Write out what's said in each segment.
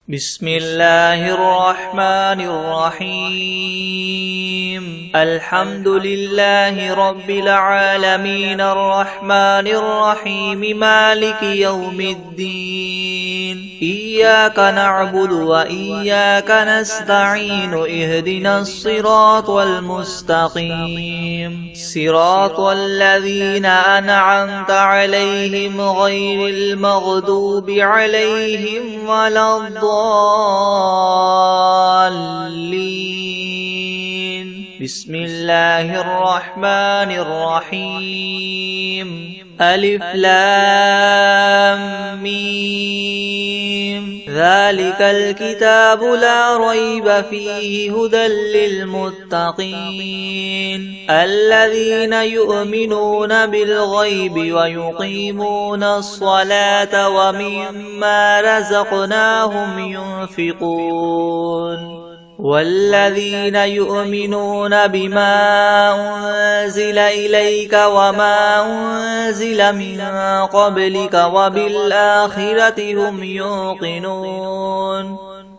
بسم الله الرحمن الرحيم الحمد لله رب العالمين الرحمن الرحيم مالك يوم الدين إياك نعبد وإياك نستعين اهدنا الصراط المستقيم صراط الذين أنعمت عليهم غير المغضوب عليهم ولا الضالين بسم الله الرحمن الرحيم ألف لام ميم ذلك الكتاب لا ريب فيه هدى للمتقين الذين يؤمنون بالغيب ويقيمون الصلاة ومما رزقناهم ينفقون والذين يؤمنون بما أنزل إليك وما أنزل من قبلك وبالآخرة هم يوقنون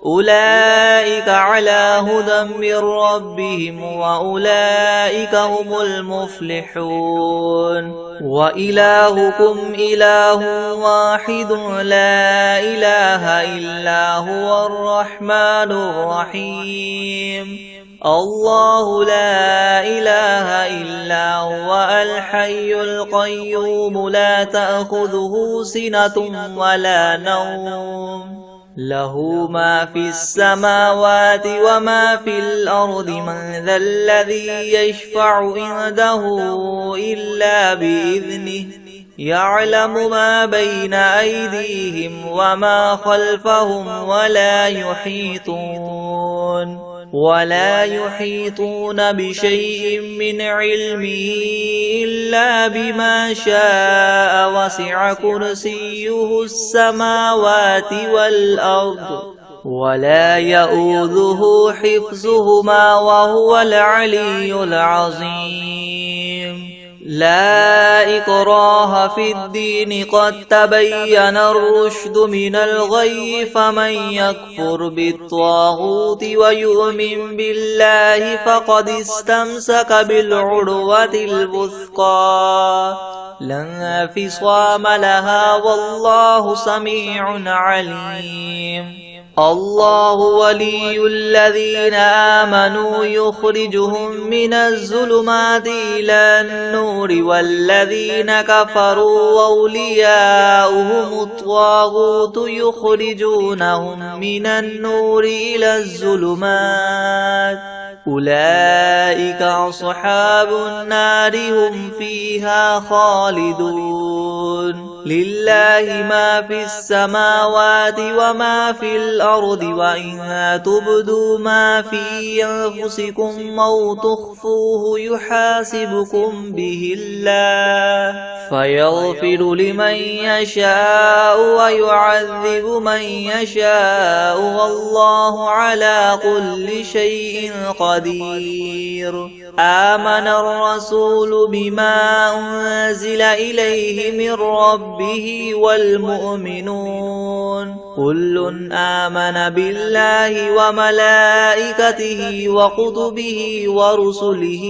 أولئك على هدى من ربهم وأولئك هم المفلحون وإلهكم إله واحد لا إله إلا هو الرحمن الرحيم الله لا إله إلا هو الحي القيوم لا تأخذه سنة ولا نوم له ما في السماوات وما في الأرض من ذا الذي يشفع عنده إلا بإذنه يعلم ما بين أيديهم وما خلفهم ولا يحيطون بشيء من علمه إلا بما شاء وسع كرسيه السماوات والأرض ولا يؤوده حفظهما وهو العلي العظيم لا إكراه في الدين قد تبين الرشد من الغي فمن يكفر بالطاغوت ويؤمن بالله فقد استمسك بالعروة الوثقى لا انفصام لها والله سميع عليم الله ولي الذين آمنوا يخرجهم من الظلمات إلى النور والذين كفروا أولياؤهم الطاغوت يخرجونهم من النور إلى الظلمات أولئك أصحاب النار هم فيها خالدون لله ما في السماوات وما في الأرض وإن تبدوا ما في أنفسكم أو تخفوه يحاسبكم به الله فيغفر لمن يشاء ويعذب من يشاء والله على كل شيء قدير آمن الرسول بما أنزل إليه من ربه والمؤمنون كل آمن بالله وملائكته وكتبه ورسله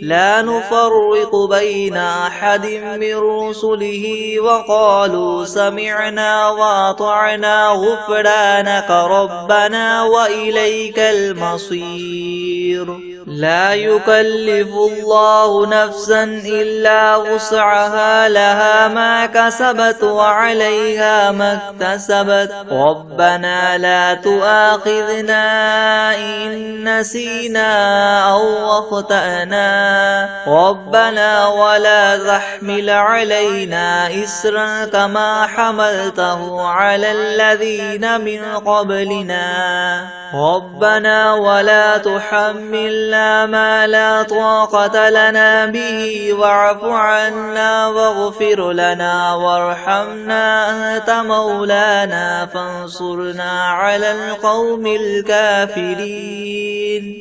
لا نفرق بين أحد من رسله وقالوا سمعنا وأطعنا غفرانك ربنا وإليك المصير لا يكلف الله نفسا إلا وسعها لها ما كسبت وعليها ما اكتسبت ربنا لا تؤاخذنا إن نسينا أو أخطأنا ربنا ولا تحمل علينا إسرا كما حملته على الذين من قبلنا ربنا ولا تحملنا ما لا طاقة لنا به واعف عنا واغفر لنا وارحمنا أنت مولانا فانصرنا على القوم الكافرين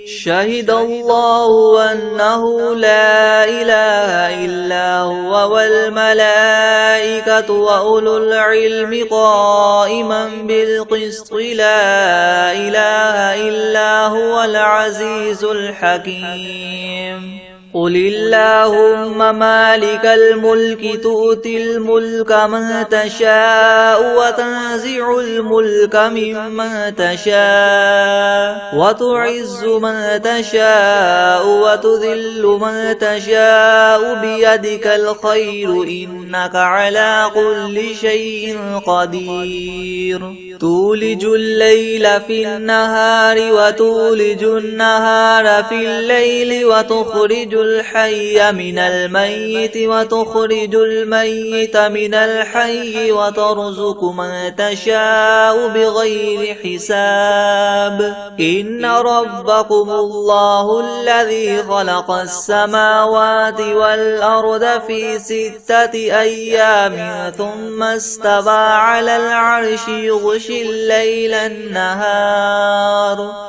شهد الله أنه لا إله إلا هو والملائكة وأولو العلم قائما بالقسط لا إله إلا هو العزيز الحكيم قل اللهم مالك الملك تؤتي الملك من تشاء وتنزع الملك ممن تشاء وتعز من تشاء وتذل من تشاء بيدك الخير إنك على كل شيء قدير تولج الليل في النهار وتولج النهار في الليل وتخرج الحي من الميت وتخرج الميت من الحي وترزق من تشاء بغير حساب إن ربكم الله الذي خلق السماوات والأرض في 6 أيام ثم استوى على العرش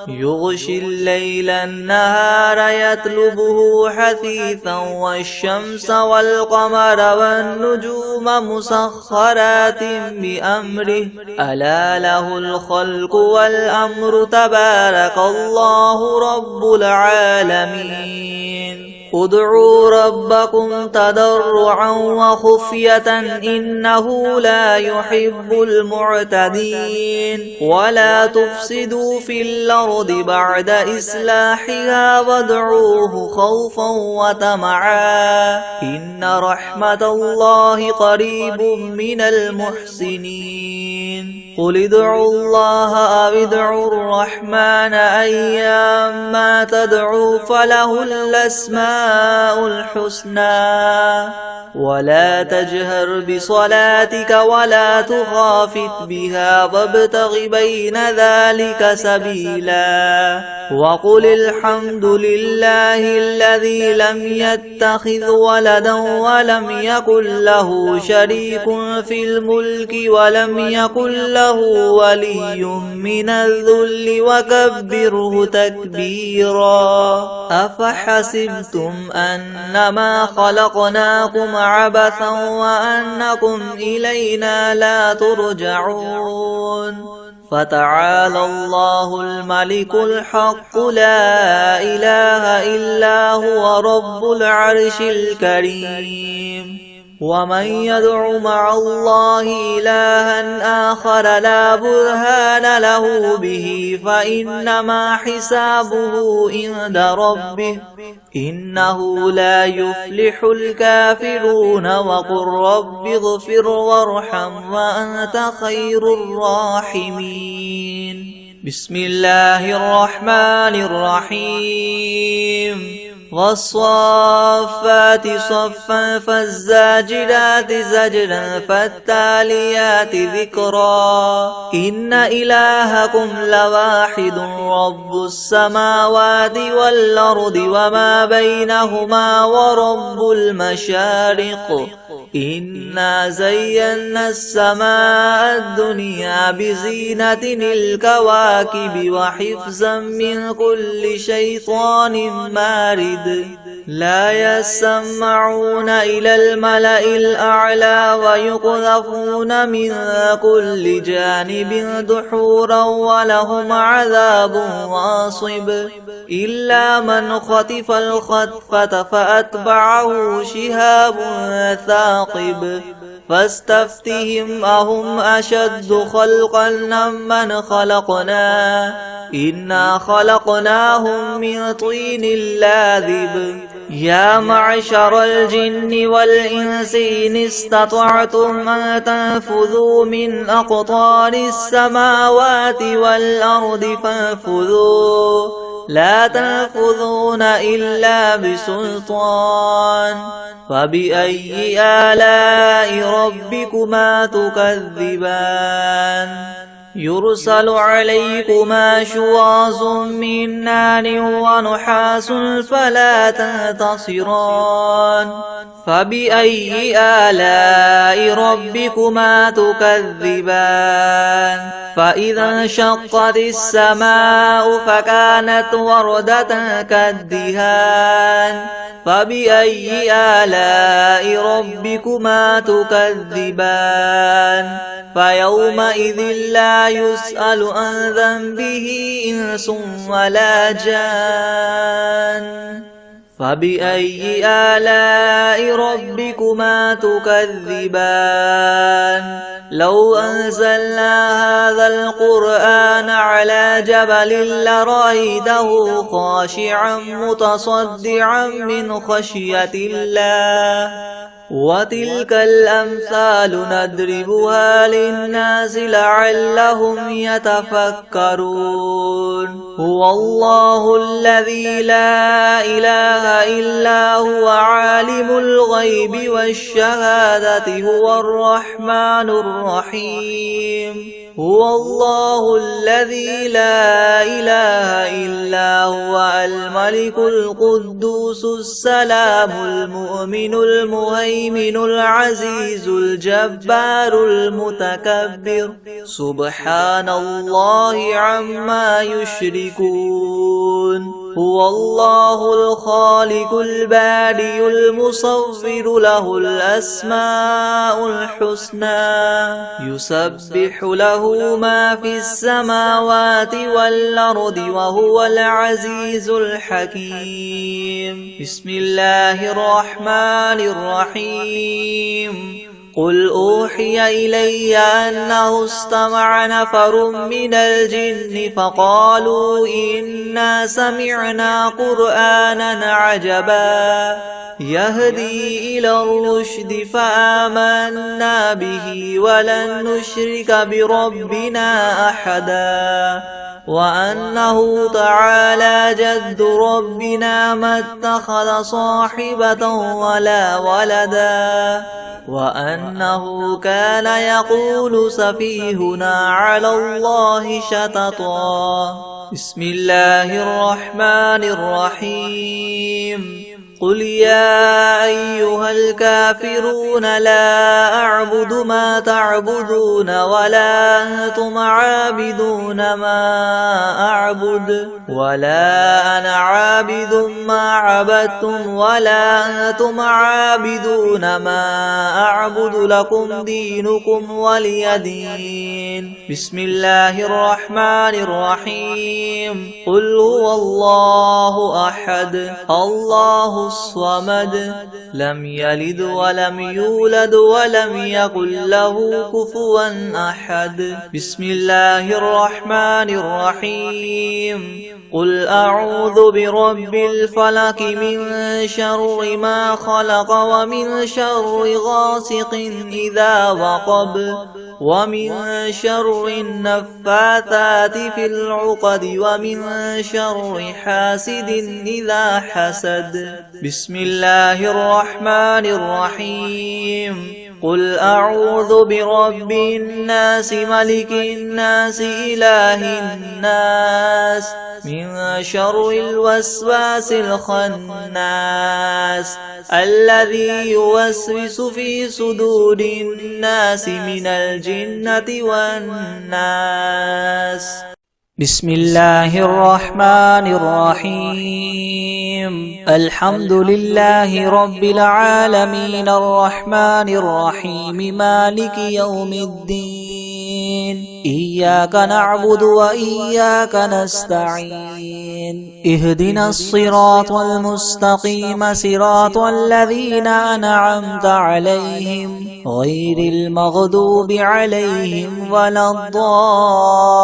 يغشي الليل النهار يطلبه حثيثا والشمس والقمر والنجوم مسخرات بأمره ألا له الخلق والأمر تبارك الله رب العالمين ادعوا ربكم تضرعا وخفية إنه لا يحب المعتدين ولا تفسدوا في الأرض بعد إصلاحها وادعوه خوفا وطمعا إن رحمة الله قريب من المحسنين قل ادعوا الله أو ادعوا الرحمن أيما تدعوا فله الأسماء الحسنى ولا تجهر بصلاتك ولا تخافت بها وابتغ بين ذلك سبيلا وقل الحمد لله الذي لم يتخذ ولدا ولم يكن له شريك في الملك ولم يكن له ولي من الذل وكبره تكبيرا أفحسبتم أنما خلقناكم عبثا وأنكم إلينا لا ترجعون فتعالى الله الملك الحق لا إله إلا هو رب العرش الكريم ومن يدع مع الله إلها آخر لا برهان له به فإنما حسابه عند ربه إنه لا يفلح الكافرون وقل رب اغفر وارحم وأنت خير الراحمين بسم الله الرحمن الرحيم والصافات صفا فالزاجرات زجرا فالتاليات ذكرا إن إلهكم لواحد رب السماوات والأرض وما بينهما ورب المشارق إنا زينا السماء الدنيا بزينة الكواكب وحفظا من كل شيطان مارد لا يسمعون إلى الملأ الأعلى ويقذفون من كل جانب دحورا ولهم عذاب واصب إلا من خطف الخطفة فأتبعه شهاب ثاقب فاستفتهم أهم أشد خلقا ممن خلقنا إنا خلقناهم من طين لاذب يا معشر الجن والإنس إن استطعتم أن تنفذوا من أقطار السماوات والأرض فانفذوا لا تنفذون إلا بسلطان فبأي آلاء ربكما تكذبان يرسل عليكما شواظ من نار ونحاس فلا تنتصران فبأي آلاء ربكما تكذبان فإذا انشقت السماء فكانت وردة كالدهان فبأي آلاء ربكما تكذبان فيومئذ لا يسأل عن ذنبه إنس ولا جان فبأي آلاء ربكما تكذبان لو أنزلنا هذا القرآن على جبل لرأيته خاشعا متصدعا من خشية الله وتلك الأمثال نضربها للناس لعلهم يتفكرون هو الله الذي لا إله إلا هو عالم الغيب والشهادة هو الرحمن الرحيم هو الله الذي لا إله إلا هو الملك القدوس السلام المؤمن المهيمن العزيز الجبار المتكبر سبحان الله عما يشركون هو الله الخالق البارئ المصور له الأسماء الحسنى يسبح له ما في السماوات والأرض وهو العزيز الحكيم بسم الله الرحمن الرحيم قل أوحي إلي أنه استمع نفر من الجن فقالوا إنا سمعنا قرآنا عجبا يهدي إلى الرشد فآمنا به ولن نشرك بربنا أحدا وأنه تعالى جد ربنا ما اتخذ صاحبة ولا ولدا وأنه كان يقول سفيهنا على الله شططا بسم الله الرحمن الرحيم قل يا أيها الكافرون لا أعبد ما تعبدون ولا أنتم عابدون ما أعبد ولا أنا عابد ما عبدتم ولا أنتم عابدون ما أعبد لكم دينكم ولي دين بسم الله الرحمن الرحيم قل هو الله أحد الله الصمد لم يلد ولم يولد ولم يكن له كفوا أحد بسم الله الرحمن الرحيم قل أعوذ برب الفلق من شر ما خلق ومن شر غاسق إذا وقب ومن شر النفاثات في العقد ومن شر حاسد إذا حسد بسم الله الرحمن الرحيم قل أعوذ برب الناس ملك الناس إله الناس من شر الوسواس الخناس الذي يوسوس في صدور الناس من الجنة والناس بسم الله الرحمن الرحيم الحمد لله رب العالمين الرحمن الرحيم مالك يوم الدين إياك نعبد وإياك نستعين اهدنا الصراط المستقيم صراط الذين أنعمت عليهم غير المغضوب عليهم ولا الضالين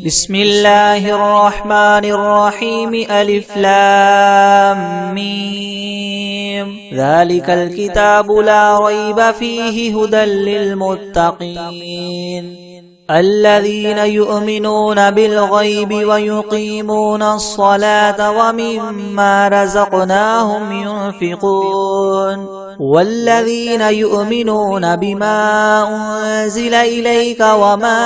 بسم الله الرحمن الرحيم ألف لام ميم ذلك الكتاب لا ريب فيه هدى للمتقين الذين يؤمنون بالغيب ويقيمون الصلاة ومما رزقناهم ينفقون والذين يؤمنون بما أنزل إليك وما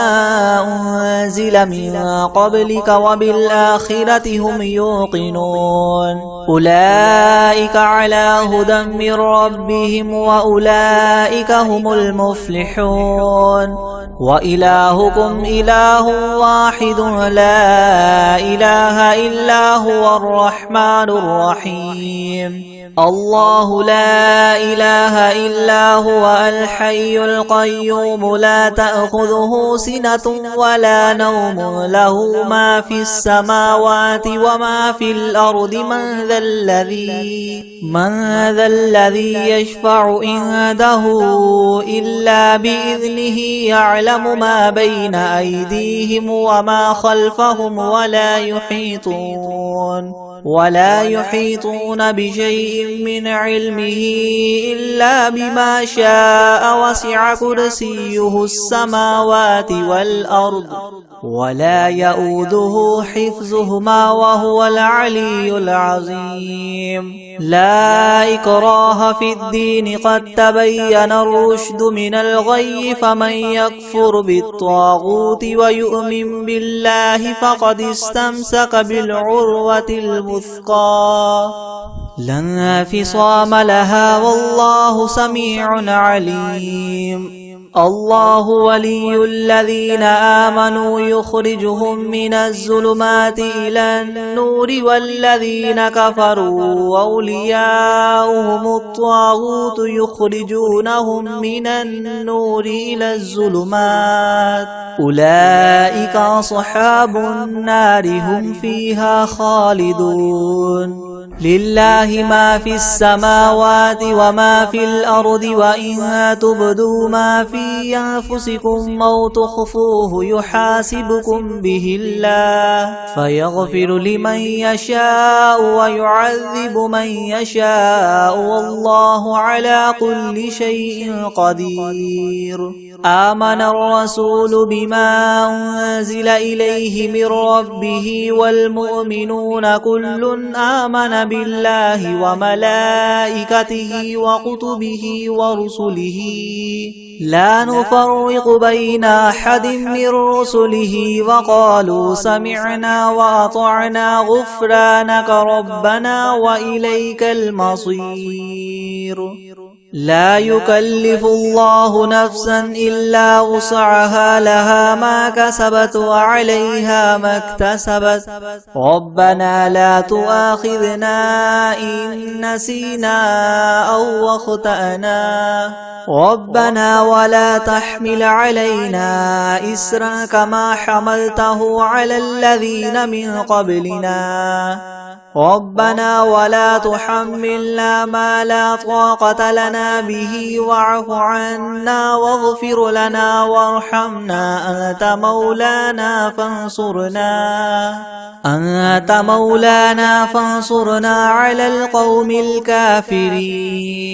أنزل من قبلك وبالآخرة هم يوقنون أولئك على هدى من ربهم وأولئك هم المفلحون وإلهكم إله واحد لا إله إلا هو الرحمن الرحيم الله لا إله إلا هو الحي القيوم لا تأخذه سنة ولا نوم له ما في السماوات وما في الأرض من ذا الذي يشفع عنده إلا بإذنه يعلم ما بين أيديهم وما خلفهم ولا يحيطون بشيء من علمه إلا بما شاء وسع كرسيه السماوات والأرض ولا يؤوده حفظهما وهو العلي العظيم لا إكراه في الدين قد تبين الرشد من الغي فمن يكفر بالطاغوت ويؤمن بالله فقد استمسك بالعروة الوثقى لا انفصام لها والله سميع عليم الله ولي الذين آمنوا يخرجهم من الظلمات إلى النور والذين كفروا أولياؤهم الطاغوت يخرجونهم من النور إلى الظلمات أولئك أصحاب النار هم فيها خالدون لله ما في السماوات وما في الأرض وإن تبدوا ما في أنفسكم أو تخفوه يحاسبكم به الله فيغفر لمن يشاء ويعذب من يشاء والله على كل شيء قدير آمن الرسول بما أنزل إليه من ربه والمؤمنون كل آمن بالله وملائكته وكتبه ورسله لا نفرق بين أحد من رسله وقالوا سمعنا وأطعنا غفرانك ربنا وإليك المصير لا يكلف الله نفسا إلا وسعها لها ما كسبت وعليها ما اكتسبت ربنا لا تؤاخذنا إن نسينا أو أخطأنا ربنا ولا تحمل علينا إسرا كما حملته على الذين من قبلنا ربنا ولا تحملنا ما لا طاقة لنا به واعف عنا واغفر لنا وارحمنا أنت مولانا فانصرنا على القوم الكافرين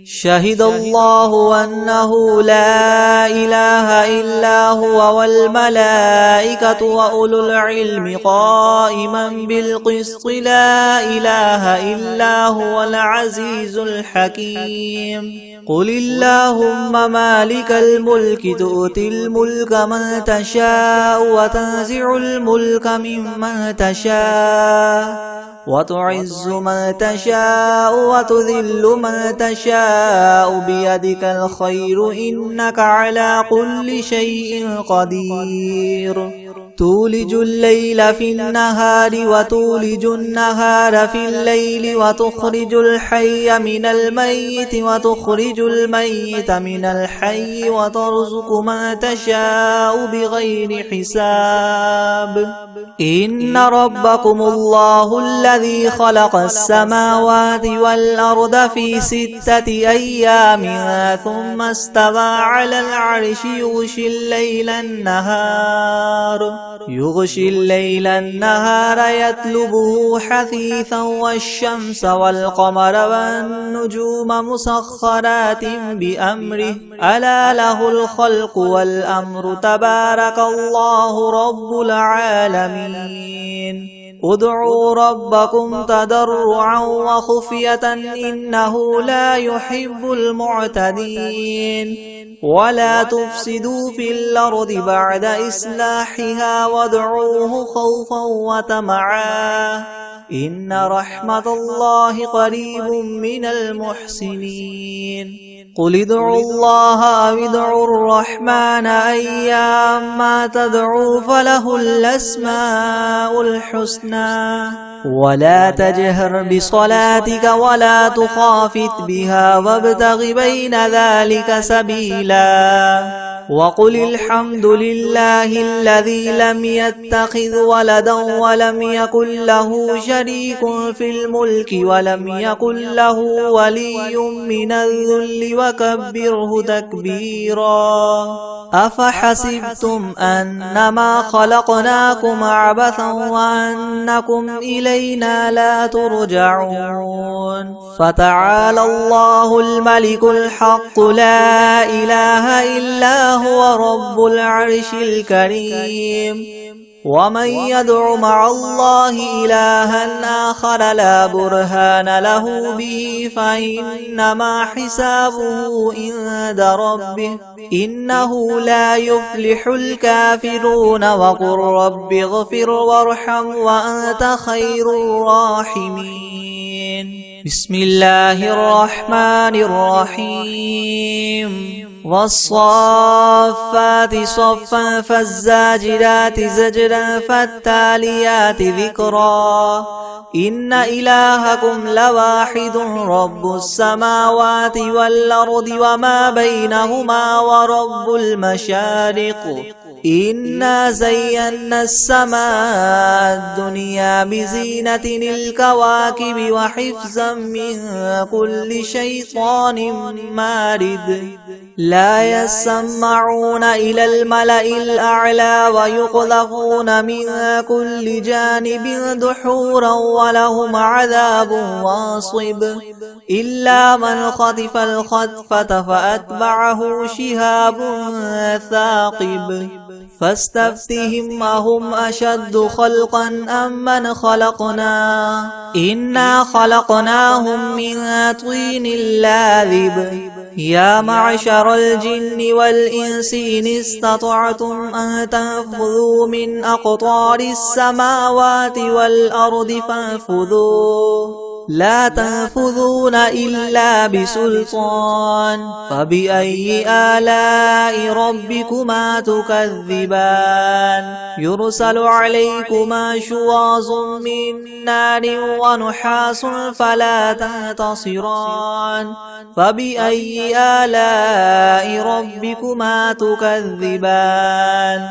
شهد الله أنه لا إله إلا هو والملائكة وأولو العلم قائما بالقسط لا إله إلا هو العزيز الحكيم قل اللهم مالك الملك تؤتي الملك من تشاء وتنزع الملك ممن تشاء وتعز من تشاء وتذل من تشاء بيدك الخير إنك على كل شيء قدير تولج الليل في النهار وتولج النهار في الليل وتخرج الحي من الميت وتخرج الميت من الحي وترزق من تشاء بغير حساب إن ربكم الله الذي خلق السماوات والأرض في 6 أيام ثم استوى على العرش يغشي الليل النهار يطلبه حثيثا والشمس والقمر والنجوم مسخرات بأمره ألا له الخلق والأمر تبارك الله رب العالمين ادعوا ربكم تضرعا وخفية إنه لا يحب المعتدين ولا تفسدوا في الأرض بعد إصلاحها وادعوه خوفا وطمعا إن رحمة الله قريب من المحسنين قل ادعوا الله أو ادعوا الرحمن أيما تدعوا فله الأسماء الحسنى ولا تجهر بصلاتك ولا تخافت بها وابتغ بين ذلك سبيلا وقل الحمد لله الذي لم يتخذ ولدا ولم يكن له شريك في الملك ولم يكن له ولي من الذل وكبره تكبيرا أفحسبتم أنما خلقناكم عبثا وأنكم إلينا لا ترجعون فتعالى الله الملك الحق لا إله إلا هو رب العرش الكريم ومن يدع مع الله إلها آخر لا برهان له به فإنما حسابه عند ربه إنه لا يفلح الكافرون وقل رب اغفر وارحم وأنت خير الراحمين بسم الله الرحمن الرحيم والصافات صفا فالزاجرات زجرا فالتاليات ذكرا إن إلهكم لواحد رب السماوات والأرض وما بينهما ورب المشارق إنا زينا السماء الدنيا بزينة الكواكب وحفظا من كل شيطان مارد لا يسمعون إلى الملأ الأعلى ويقذفون من كل جانب دحورا ولهم عذاب واصب إلا من خطف الخطفة فأتبعه شهاب ثاقب فاستفتهم أهم أشد خلقا أم من خلقنا إنا خلقناهم من طين لاذب يا معشر الجن والإنس إن استطعتم أن تنفذوا من أقطار السماوات والأرض فانفذوا لا تنفذون إلا بسلطان فبأي آلاء ربكما تكذبان يرسل عليكما شواظ من نار ونحاس فلا تنتصران فبأي آلاء ربكما تكذبان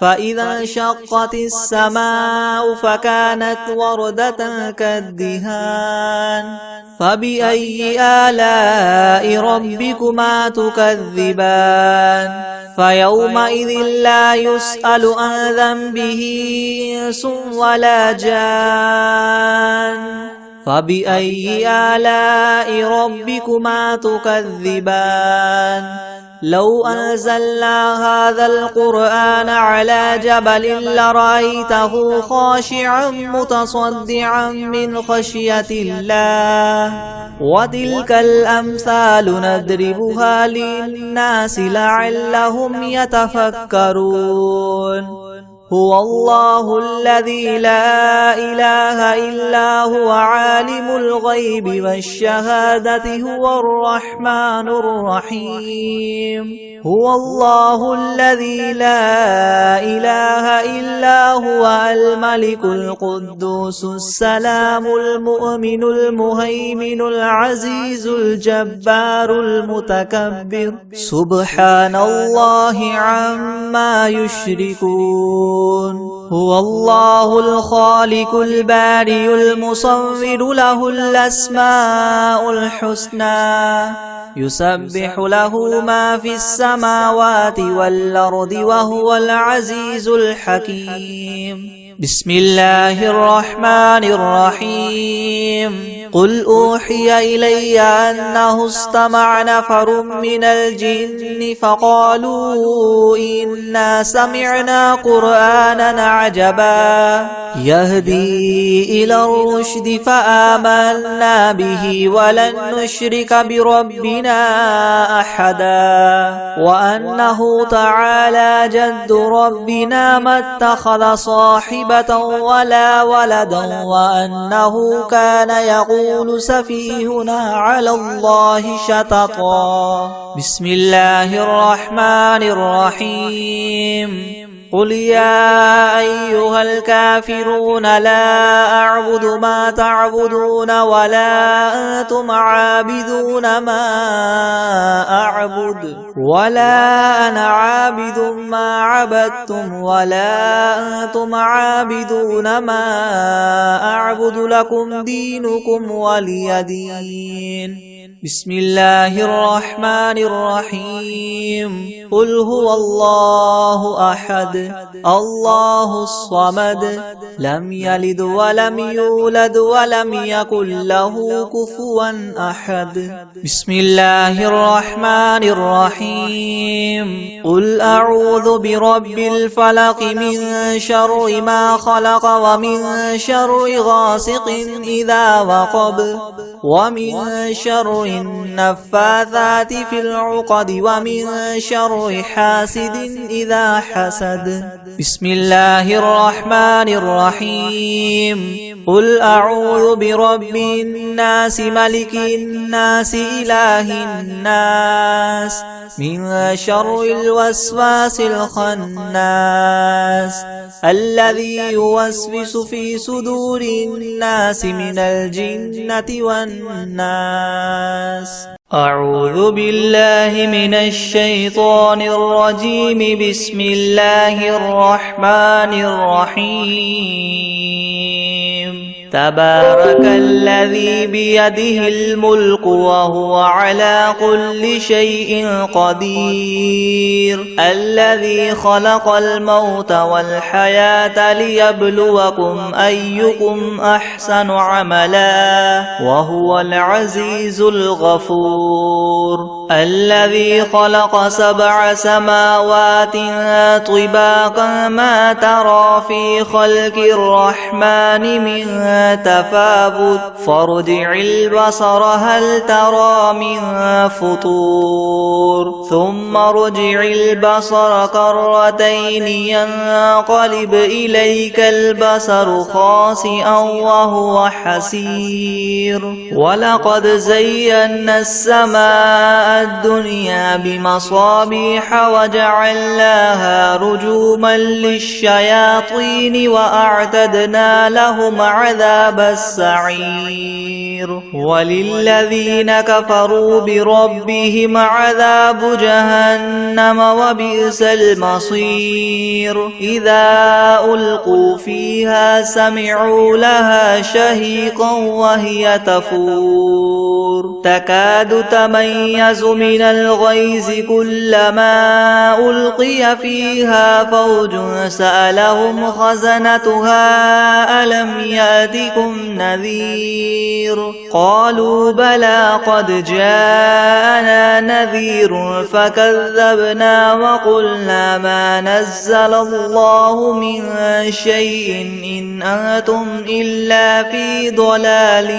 فإذا انشقت السماء فكانت وردة كالدهان فبأي آلاء ربكما تكذبان فيومئذ لا يسأل عن ذنبه إنس ولا جان فبأي آلاء ربكما تكذبان لو أنزلنا هذا القرآن على جبل لرأيته خاشعا متصدعا من خشية الله وتلك الأمثال نضربها للناس لعلهم يتفكرون هو الله الذي لا إله إلا هو عالم الغيب والشهادة هو الرحمن الرحيم هو الله الذي لا إله إلا هو الملك القدوس السلام المؤمن المهيمن العزيز الجبار المتكبر سبحان الله عما يشركون هو الله الخالق البارئ المصور له الأسماء الحسنى يسبح له ما في السماوات والأرض وهو العزيز الحكيم بسم الله الرحمن الرحيم قل أوحي إلي أنه استمع نفر من الجن فقالوا إنا سمعنا قرآنا عجبا يهدي إلى الرشد فآمنا به ولن نشرك بربنا أحدا وأنه تعالى جد ربنا ما اتخذ صاحبة ولا ولدا وأنه كان يقول سفيهنا على الله شططا. بسم الله الرحمن الرحيم. قل يا أيها الكافرون لا أعبد ما تعبدون ولا أنتم عابدون ما أعبد ولا أنا عابد ما عبدتم ولا أنتم عابدون ما أعبد لكم دينكم ولي دين. بسم الله الرحمن الرحيم. قل هو الله أحد الله الصمد لم يلد ولم يولد ولم يكن له كفوا أحد. بسم الله الرحمن الرحيم. قل أعوذ برب الفلق من شر ما خلق ومن شر غاسق إذا وقب ومن شر النفاثات في العقد ومن شر حاسد إذا حسد. بسم الله الرحمن الرحيم. قل أعوذ برب الناس ملك الناس إله الناس من شر الوسواس الخناس الذي يوسوس في صدور الناس من الجنة والناس. أعوذ بالله من الشيطان الرجيم. بسم الله الرحمن الرحيم. تبارك الذي بيده الملك وهو على كل شيء قدير الذي خلق الموت والحياة ليبلوكم أيكم أحسن عملا وهو العزيز الغفور الذي خلق 7 سماوات طباقا ما ترى في خلق الرحمن من تفاوت فارجع البصر هل ترى من فطور ثم ارجع البصر كرتين ينقلب إليك البصر خاسئا وهو حسير ولقد زينا السماء الدنيا بمصابيح وجعلناها رجوما للشياطين وأعتدنا لهم عذاب السعير وللذين كفروا بربهم عذاب جهنم وبئس المصير إذا ألقوا فيها سمعوا لها شهيقا وهي تفور تكاد تميز من الغيظ كلما ألقي فيها فوج سألهم خزنتها ألم يأتكم نذير قالوا بلى قد جاءنا نذير فكذبنا وقلنا ما نزل الله من شيء إن أنتم إلا في ضلال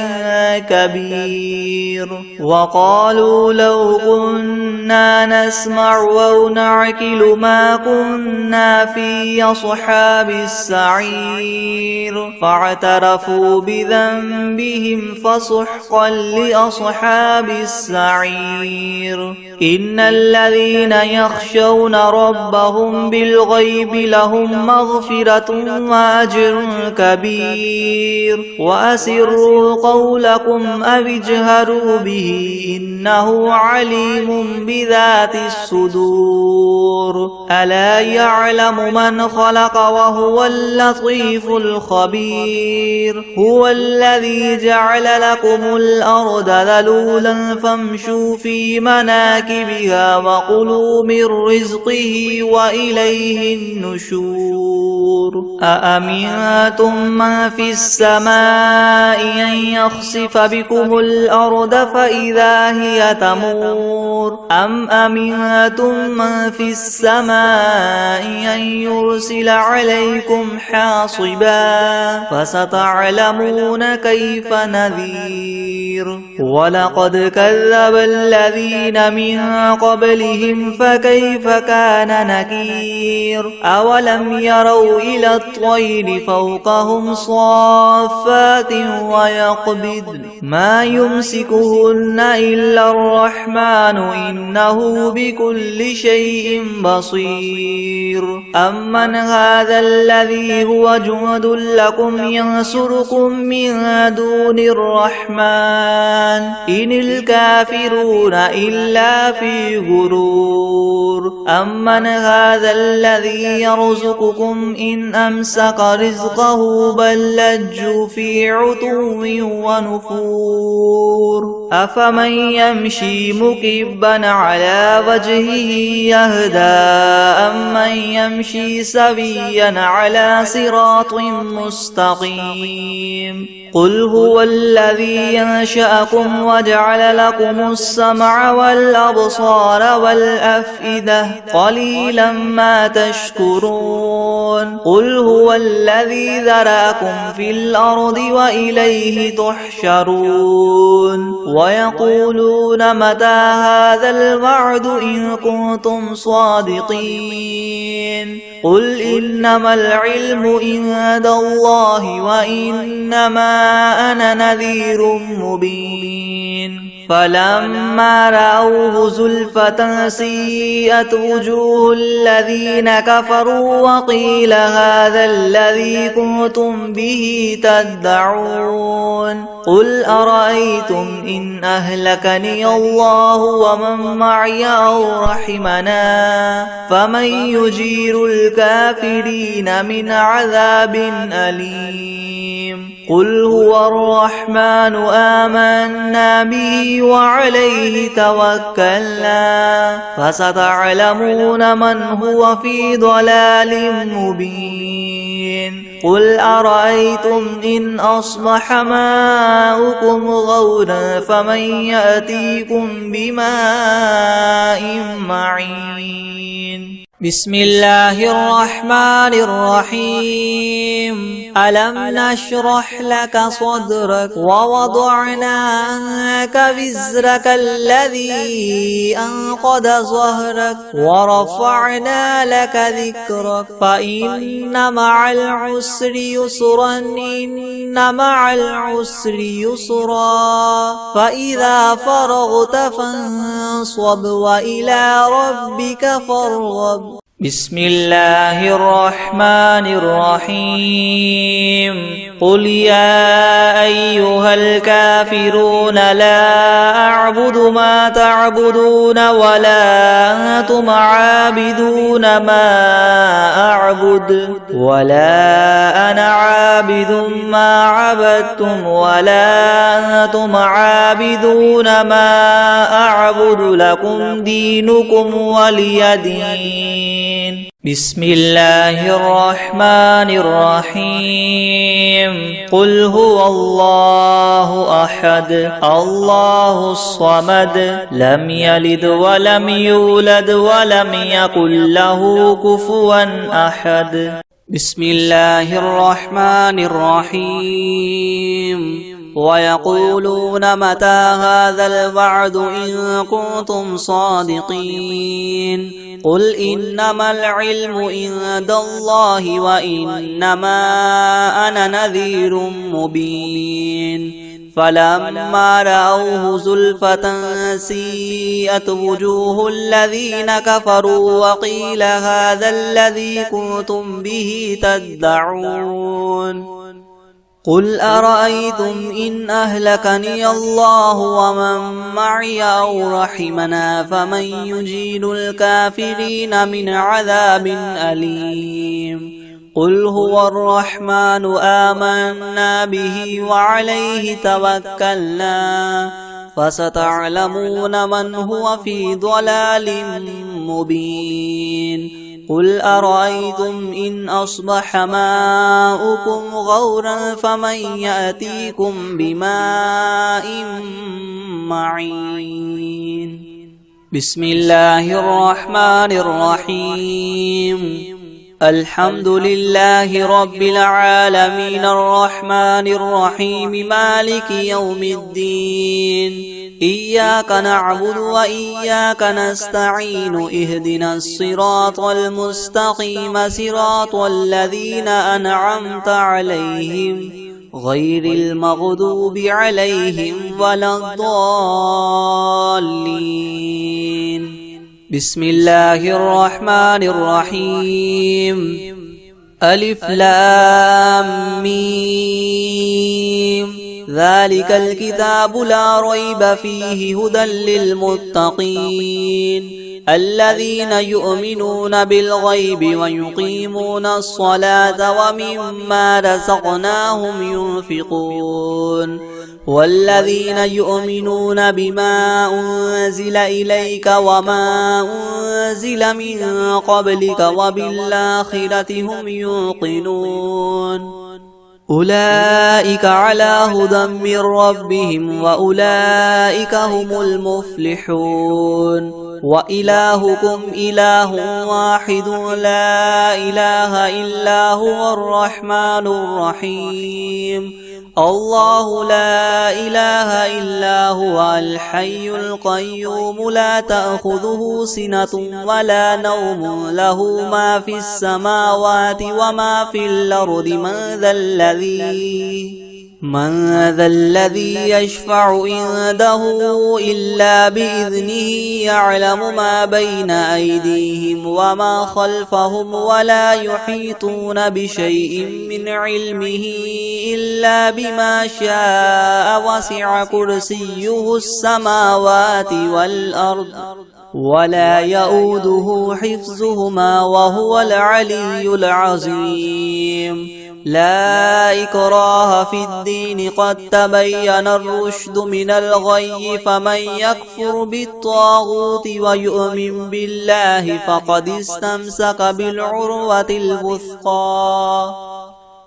كبير وقالوا لو كنا نسمع أو نعقل ما كنا في أصحاب السعير فاعترفوا بذنبهم فسحقا لأصحاب السعير إن الذين يخشون ربهم بالغيب لهم مغفرة وأجر كبير وأسروا قولكم أو اجهروا به إنه عليم بذات الصدور ألا يعلم من خلق وهو اللطيف الخبير هو الذي جعل لكم الأرض ذلولا فامشوا في مناكبها وكلوا من رزقه وإليه النشور أأمنتم من في السماء أن يخسف بكم الأرض فإذا هي تمور أم أمنتم من في السماء أن يرسل يرسل عليكم حاصبا فستعلمون كيف نذير ولقد كذب الذين من قبلهم فكيف كان نكير أولم يروا إلى الطير فوقهم صافات ويقبضن ما يمسكهن إلا الرحمن إنه بكل شيء بصير أمن هذا الذي هو جند لكم ينصركم من دون الرحمن إن الكافرون إلا في غرور أمن هذا الذي يرزقكم إن أمسك رزقه بل لجوا في عتو ونفور أفمن يمشي مكبا على وجهه يهدى أمن يمشي سويا على صراط مستقيم قل هو الذي ينشأكم وجعل لكم السمع والأبصار والأفئدة قليلا ما تشكرون قل هو الذي ذرأكم في الأرض وإليه تحشرون ويقولون متى هذا الوعد إن كنتم صادقين قل إنما العلم عند الله وإنما أنا نذير مبين فلما رأوه زلفة سيئت وجوه الذين كفروا وقيل هذا الذي كنتم به تدعون قل أرأيتم إن أهلكني الله ومن معي أو رحمنا فمن يجير الكافرين من عذاب أليم قل هو الرحمن آمنا به وعليه توكلنا فستعلمون من هو في ضلال مبين قل أرأيتم إن أصبح ماؤكم غورا فمن يأتيكم بماء معين بسم الله الرحمن الرحيم ألم نشرح لك صدرك ووضعنا عنك وزرك الذي أنقض ظهرك ورفعنا لك ذكرك فإن مع العسر يسرا إن مع العسر يسرا فإذا فرغت فانصب وإلى ربك فارغب بسم الله الرحمن الرحيم قل يا أيها الكافرون لا أعبد ما تعبدون ولا أنتم عابدون ما أعبد ولا أنا عابد ما عبدتم ولا أنتم عابدون ما أعبد لكم دينكم ولي دين بسم الله الرحمن الرحيم قل هو الله أحد الله الصمد لم يلد ولم يولد ولم يكن له كفوا أحد بسم الله الرحمن الرحيم ويقولون متى هذا الوعد إن كنتم صادقين قل إنما العلم عند الله وإنما أنا نذير مبين فلما رأوه زلفة سيئت وجوه الذين كفروا وقيل هذا الذي كنتم به تدعون قل أرأيتم إن أهلكني الله ومن معي أو رحمنا فمن يجير الكافرين من عذاب أليم قل هو الرحمن آمنا به وعليه توكلنا فستعلمون من هو في ضلال مبين قل أرأيتم إن أصبح ماؤكم غورا فمن يأتيكم بماء معين بسم الله الرحمن الرحيم الحمد لله رب العالمين الرحمن الرحيم مالك يوم الدين إياك نعبد وإياك نستعين اهدنا الصراط المستقيم صراط الذين أنعمت عليهم غير المغضوب عليهم ولا الضالين. بسم الله الرحمن الرحيم. ألف لام ميم ذلك الكتاب لا ريب فيه هدى للمتقين الذين يؤمنون بالغيب ويقيمون الصلاة ومما رزقناهم ينفقون والذين يؤمنون بما أنزل إليك وما أنزل من قبلك وبالآخرة هم يوقنون أولئك على هدى من ربهم وأولئك هم المفلحون وإلهكم إله واحد لا إله إلا هو الرحمن الرحيم الله لا إله إلا هو الحي القيوم لا تأخذه سنة ولا نوم له ما في السماوات وما في الأرض من ذا الذي يشفع عنده إلا بإذنه يعلم ما بين أيديهم وما خلفهم ولا يحيطون بشيء من علمه إلا بما شاء وسع كرسيه السماوات والأرض ولا يؤوده حفظهما وهو العلي العظيم. لا إكراه في الدين قد تبين الرشد من الغي فمن يكفر بالطاغوت ويؤمن بالله فقد استمسك بالعروة الوثقى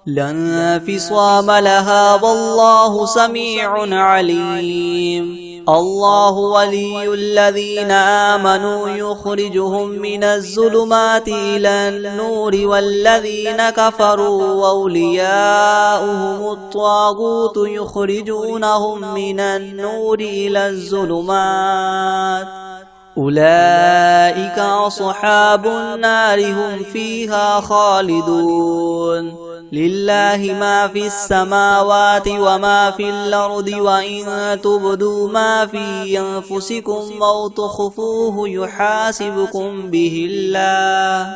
لا انفصام لها والله سميع عليم. الله ولي الذين آمنوا يخرجهم من الظلمات إلى النور والذين كفروا أولياؤهم الطاغوت يخرجونهم من النور إلى الظلمات أولئك أصحاب النار هم فيها خالدون. لله ما في السماوات وما في الأرض وإن تبدوا ما في أنفسكم أو تخفوه يحاسبكم به الله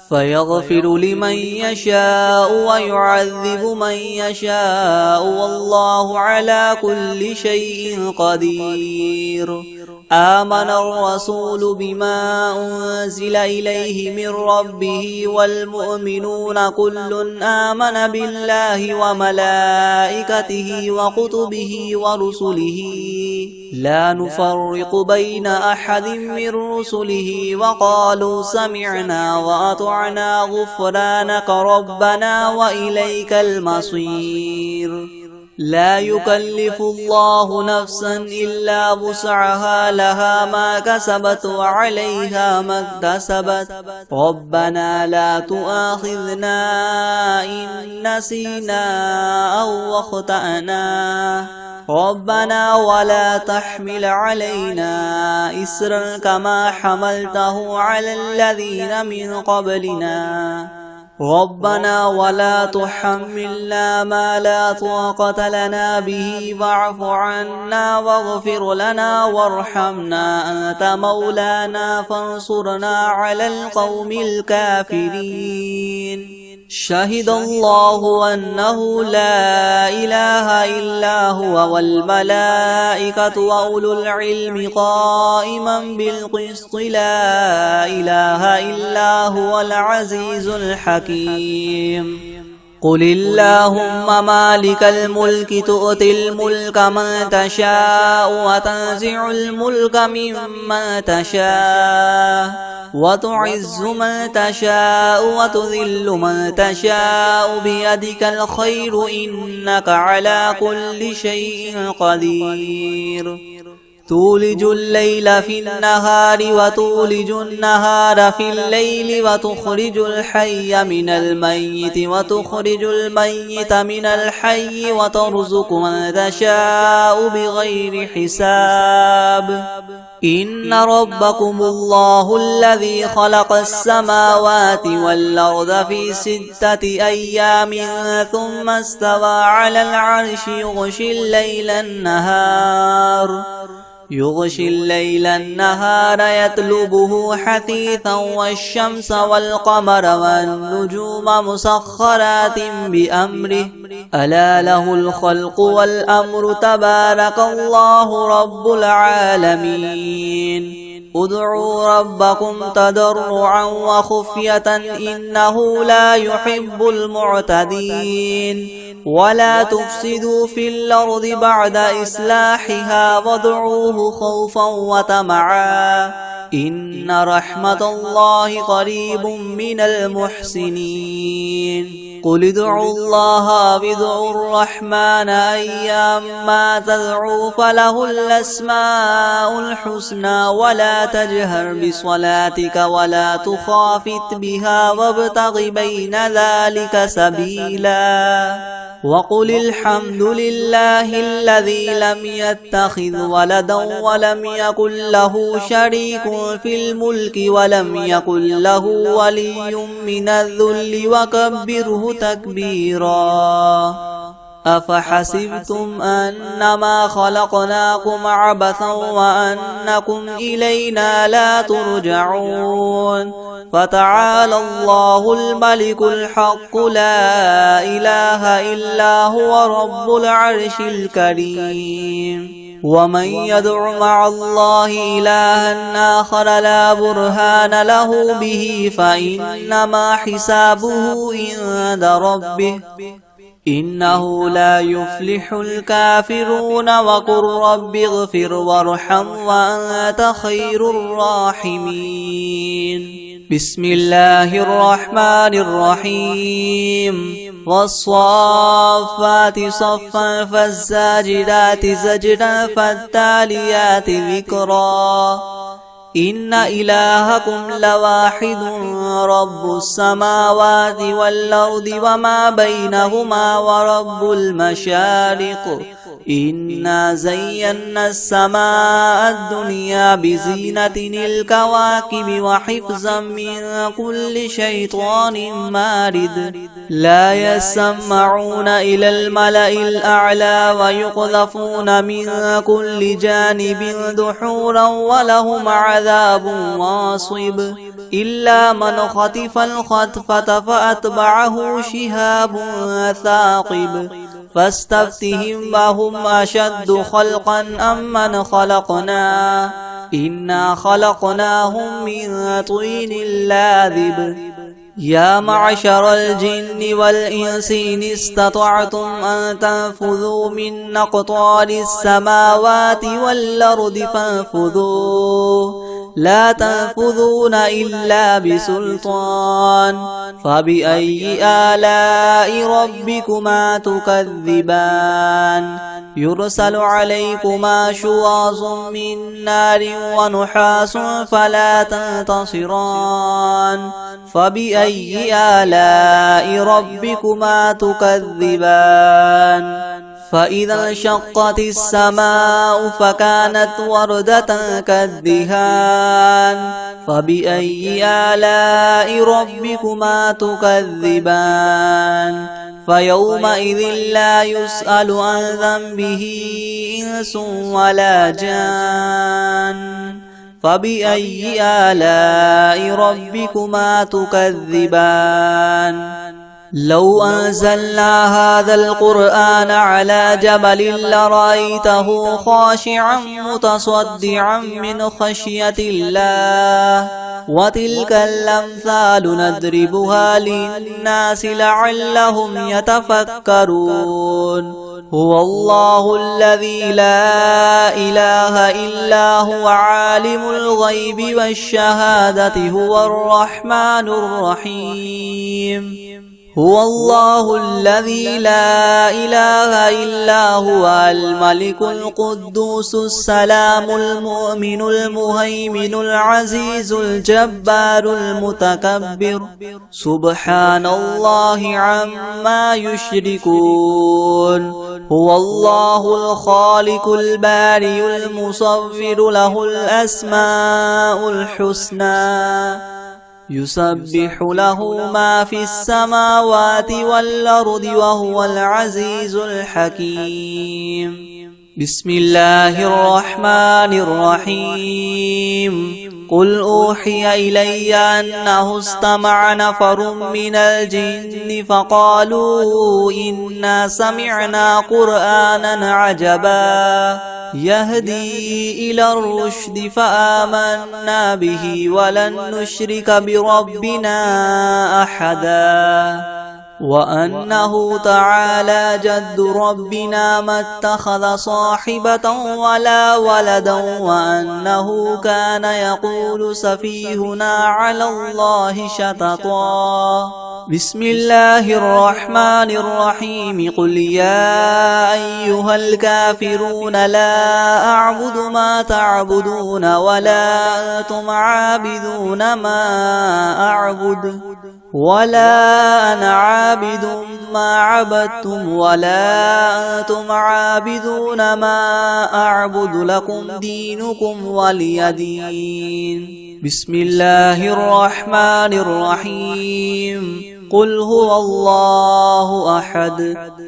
فيغفر لمن يشاء ويعذب من يشاء والله على كل شيء قدير. آمن الرسول بما أنزل إليه من ربه والمؤمنون كل آمن بالله وملائكته وكتبه ورسله لا نفرق بين أحد من رسله وقالوا سمعنا وأطعنا غفرانك ربنا وإليك المصير. لا يكلف الله نفسا إلا وسعها لها ما كسبت وعليها ما اكتسبت ربنا لا تؤاخذنا إن نسينا أو أخطأنا ربنا ولا تحمل علينا إسرا كما حملته على الذين من قبلنا ربنا ولا تحملنا ما لا طاقة لنا به واعف عنا واغفر لنا وارحمنا أنت مولانا فانصرنا على القوم الكافرين. شهد الله أنه لا إله إلا هو والملائكة وأولو العلم قائما بالقسط لا إله إلا هو العزيز الحكيم. قل اللهم مالك الملك تؤتي الملك من تشاء وتنزع الملك ممن تشاء وتعز من تشاء وتذل من تشاء بيدك الخير إنك على كل شيء قدير. تولج الليل في النهار وتولج النهار في الليل وتخرج الحي من الميت وتخرج الميت من الحي وترزق من تشاء بغير حساب إن ربكم الله الذي خلق السماوات والأرض في 6 أيام ثم استوى على العرش يغشي الليل النهار يطلبه حثيثا والشمس والقمر والنجوم مسخرات بأمره ألا له الخلق والأمر تبارك الله رب العالمين ادعوا ربكم تضرعا وخفية إنه لا يحب المعتدين ولا تفسدوا في الأرض بعد إصلاحها وادعوه خوفا وطمعا إن رحمة الله قريب من المحسنين قل ادعوا الله وادعوا الرحمن أيما تدعوا فله الأسماء الحسنى ولا تجهر بصلاتك ولا تخافت بها وابتغ بين ذلك سبيلا وقل الحمد لله الذي لم يتخذ ولدا ولم يكن له شريك في الملك ولم يكن له ولي من الذل وكبره تكبيرا أفحسبتم أنما خلقناكم عبثا وأنكم إلينا لا ترجعون فتعالى الله الملك الحق لا إله إلا هو رب العرش الكريم ومن يدع مع الله إلها آخر لا برهان له به فإنما حسابه عند ربه إنه لا يفلح الكافرون وقل رب اغفر وارحم وأنت خير الراحمين بسم الله الرحمن الرحيم والصافات صفا فالزاجرات زجرا فالتاليات ذكرا إن إلهكم لواحد رب السماوات والأرض وما بينهما ورب المشارق إنا زينا السماء الدنيا بزينة الكواكب وحفظا من كل شيطان مارد لا يسمعون إلى الملأ الأعلى ويقذفون من كل جانب دحورا ولهم عذاب واصب إلا من خطف الخطفة فأتبعه شهاب ثاقب فاستفتهم وهم أشد خلقا أم من خلقنا إنا خلقناهم من طين لاذب يا معشر الجن والإنس إن استطعتم أن تنفذوا من أقطار السماوات والأرض فانفذوا لا تنفذون إلا بسلطان فبأي آلاء ربكما تكذبان يرسل عليكما شواظ من نار ونحاس فلا تنتصران فبأي آلاء ربكما تكذبان فإذا انشقت السماء فكانت وردة كالدهان فبأي آلاء ربكما تكذبان فيومئذ لا يسأل عن ذنبه إنس ولا جان فبأي آلاء ربكما تكذبان لو أنزلنا هذا القرآن على جبل لرأيته خاشعا متصدعا من خشية الله وتلك الأمثال نضربها للناس لعلهم يتفكرون هو الله الذي لا إله إلا هو عالم الغيب والشهادة هو الرحمن الرحيم هو الله الذي لا إله إلا هو الملك القدوس السلام المؤمن المهيمن العزيز الجبار المتكبر سبحان الله عما يشركون هو الله الخالق البارئ المصور له الأسماء الحسنى يسبح له ما في السماوات والأرض وهو العزيز الحكيم بسم الله الرحمن الرحيم قل أوحي إلي أنه استمع نفر من الجن فقالوا إنا سمعنا قرآنا عجبا يهدي إلى الرشد فآمنا به ولن نشرك بربنا أحدا وأنه تعالى جد ربنا ما اتخذ صاحبة ولا ولدا وأنه كان يقول سفيهنا على الله شططا بسم الله الرحمن الرحيم قل يا أيها الكافرون لا أعبد ما تعبدون ولا أنتم عابدون ما أعبد ولا أنا عابد ما عبدتم ولا أنتم عابدون ما أعبد لكم دينكم ولي دين بسم الله الرحمن الرحيم قل هو الله أحد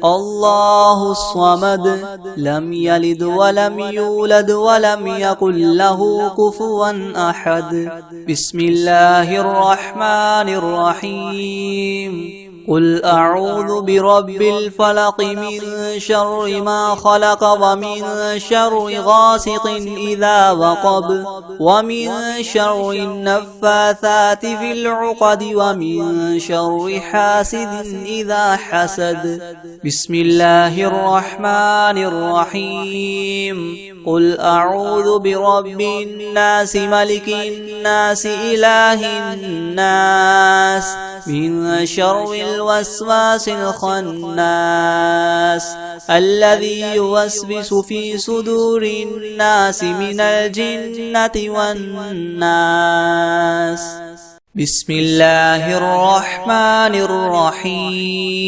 الله الصمد لم يلد ولم يولد ولم يكن له كفوا أحد بسم الله الرحمن الرحيم قل أعوذ برب الفلق من شر ما خلق ومن شر غاسق إذا وقب ومن شر النفاثات في العقد ومن شر حاسد إذا حسد بسم الله الرحمن الرحيم قل أعوذ برب الناس ملك الناس إله الناس من شر الوسواس الخناس الذي يوسوس في صدور الناس من الجنة والناس بسم الله الرحمن الرحيم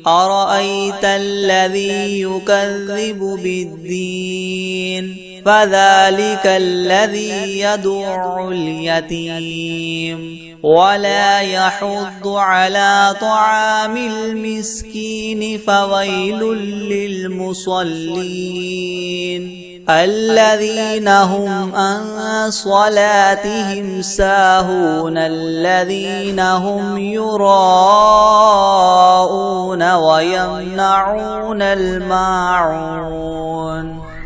أرأيت الذي يكذب بالدين فذلك الذي يدع اليتيم ولا يحض على طعام المسكين فويل للمصلين الذين هم عن صلاتهم ساهون الذين هم يراءون ويمنعون الماعون